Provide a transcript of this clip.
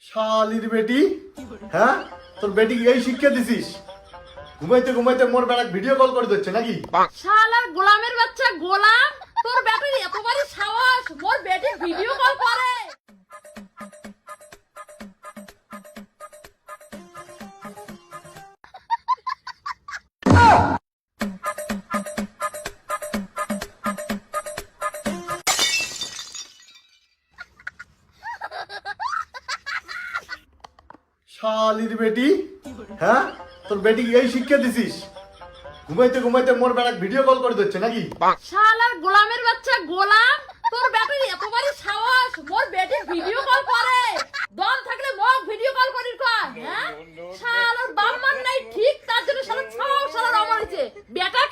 শালির বেটি, হ্যাঁ তোর বেটি এই শিক্ষা দিছিস? ঘুমাইতে ঘুমাইতে মোর বেড়াক ভিডিও কল করে দিচ্ছে নাকি? শালার গোলামের বাচ্চা গোলাম, তোর বেটির এতবারই সাহস মোর বেটি ভিডিও কল করে। শালির বেটি, হ্যাঁ তোর বেটি এই শিক্ষা দিছিস? ঘুমাইতে ঘুমাইতে মোর বেড়াক ভিডিও কল করে দিচ্ছে নাকি? শালার গোলামের বাচ্চা গোলাম, তোর বেটির এতবারই সাহস মোর বেটি ভিডিও কল করে। দম থাকলে মোক ভিডিও কল করির কয়, হ্যাঁ শালার বাপ মান নাই ঠিক, তার জন্য শালা ছাও শালার অমর হইছে বেটাকে